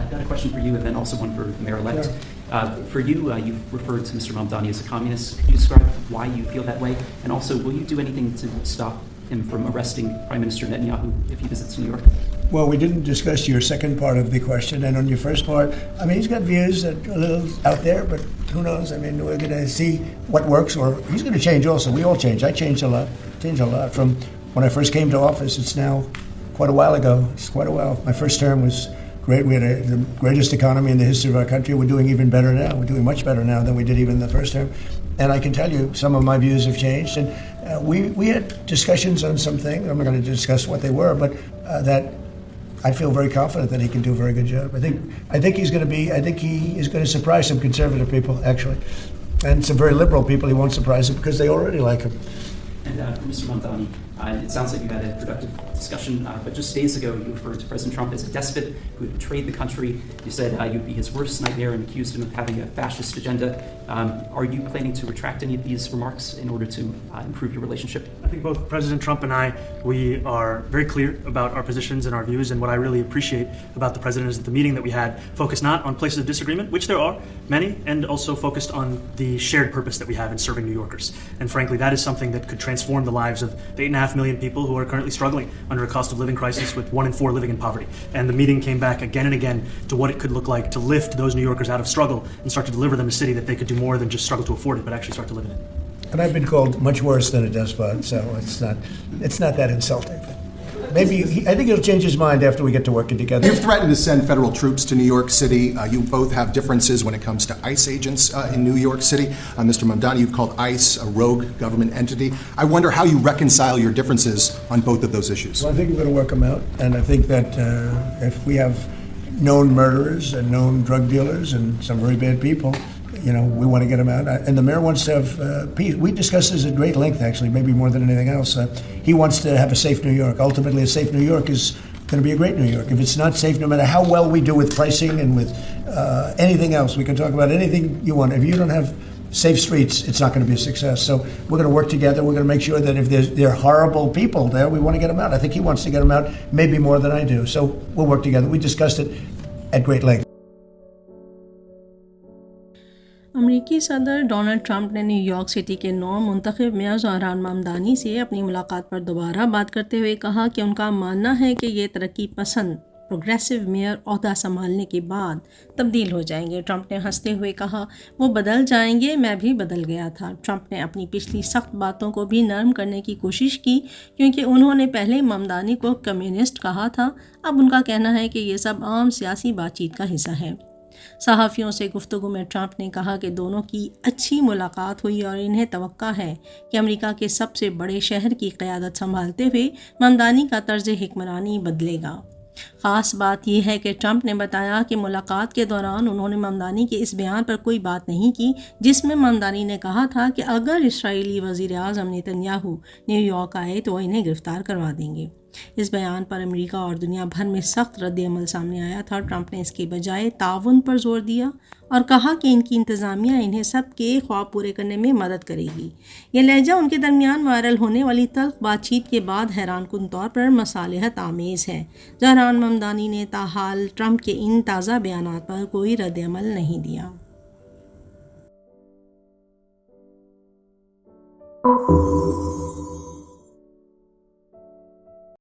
I've got a question for you and then also one for the Mayor-elect. For you, you've referred to Mr. Mamdani as a communist. Could you describe why you feel that way? And also, will you do anything to stop him from arresting Prime Minister Netanyahu if he visits New York? Well, we didn't discuss your second part of the question. And on your first part, I mean, he's got views that are a little out there, but who knows? I mean, we're going to see what works, or he's going to change also. We all change. I changed a lot. From when I first came to office, it's now quite a while ago. It's quite a while. My first term was great. We had the greatest economy in the history of our country. We're doing even better now. We're doing much better now than we did even the first term. And I can tell you some of my views have changed. And we had discussions on some things. I'm not going to discuss what they were, but that I feel very confident that he can do a very good job. I think he's going to be. I think he is going to surprise some conservative people, actually, and some very liberal people. He won't surprise them because they already like him. And for Mr. Mamdani, it sounds like you had a productive discussion, but just days ago you referred to President Trump as a despot who had betrayed the country. You said you'd be his worst nightmare and accused him of having a fascist agenda. Are you planning to retract any of these remarks in order to improve your relationship? I think both President Trump and I, we are very clear about our positions and our views, and what I really appreciate about the President is that the meeting that we had focused not on places of disagreement, which there are many, and also focused on the shared purpose that we have in serving New Yorkers. And frankly, that is something that could transform the lives of the 8.5 million people who are currently struggling under a cost of living crisis, with 1 in 4 living in poverty. And the meeting came back again and again to what it could look like to lift those New Yorkers out of struggle and start to deliver them a city that they could do more than just struggle to afford it, but actually start to live in it. And I've been called much worse than a despot, so it's not that insulting. Maybe I think he'll change his mind after we get to working together. You've threatened to send federal troops to New York City. You both have differences when it comes to ICE agents in New York City. Mr. Mamdani, you've called ICE a rogue government entity. I wonder how you reconcile your differences on both of those issues. Well, I think we're going to work them out, and I think that if we have known murderers and known drug dealers and some very bad people, you know, we want to get them out. And the mayor wants to have peace. We discussed this at great length, actually, maybe more than anything else. He wants to have a safe New York. Ultimately, a safe New York is going to be a great New York. If it's not safe, no matter how well we do with pricing and with anything else, we can talk about anything you want. If you don't have safe streets, it's not going to be a success. So we're going to work together. We're going to make sure that if there are horrible people there, we want to get them out. I think he wants to get them out maybe more than I do. So we'll work together. We discussed it at great length. امریکی صدر Donald Trump نے new York city کے نو منتخب mayor Dhahran Mamdani سے اپنی ملاقات پر دوبارہ بات کرتے ہوئے کہا کہ ان کا ماننا ہے کہ یہ ترقی پسند پروگریسو میئر عہدہ سنبھالنے کے بعد تبدیل ہو جائیں گے. ٹرمپ نے ہنستے ہوئے کہا وہ بدل جائیں گے, میں بھی بدل گیا تھا. ٹرمپ نے اپنی پچھلی سخت باتوں کو بھی نرم کرنے کی کوشش کی کیونکہ انہوں نے پہلے ممدانی کو کمیونسٹ کہا تھا. اب ان کا کہنا ہے کہ یہ سب عام سیاسی بات چیت کا حصہ ہے. صحافیوں سے گفتگو میں ٹرمپ نے کہا کہ دونوں کی اچھی ملاقات ہوئی اور انہیں توقع ہے کہ امریکہ کے سب سے بڑے شہر کی قیادت سنبھالتے ہوئے ممدانی کا طرز حکمرانی بدلے گا. خاص بات یہ ہے کہ ٹرمپ نے بتایا کہ ملاقات کے دوران انہوں نے ممدانی کے اس بیان پر کوئی بات نہیں کی جس میں ممدانی نے کہا تھا کہ اگر اسرائیلی وزیر اعظم نیتنیاہو نیو یارک آئے تو وہ انہیں گرفتار کروا دیں گے. اس بیان پر امریکہ اور دنیا بھر میں سخت رد عمل سامنے آیا تھا. ٹرمپ نے اس کے بجائے تعاون پر زور دیا اور کہا کہ ان کی انتظامیہ انہیں سب کے خواب پورے کرنے میں مدد کرے گی. یہ لہجہ ان کے درمیان وائرل ہونے والی تلخ بات چیت کے بعد حیران کن طور پر مصالحت آمیز ہے. زہران ممدانی نے تاحال ٹرمپ کے ان تازہ بیانات پر کوئی رد عمل نہیں دیا.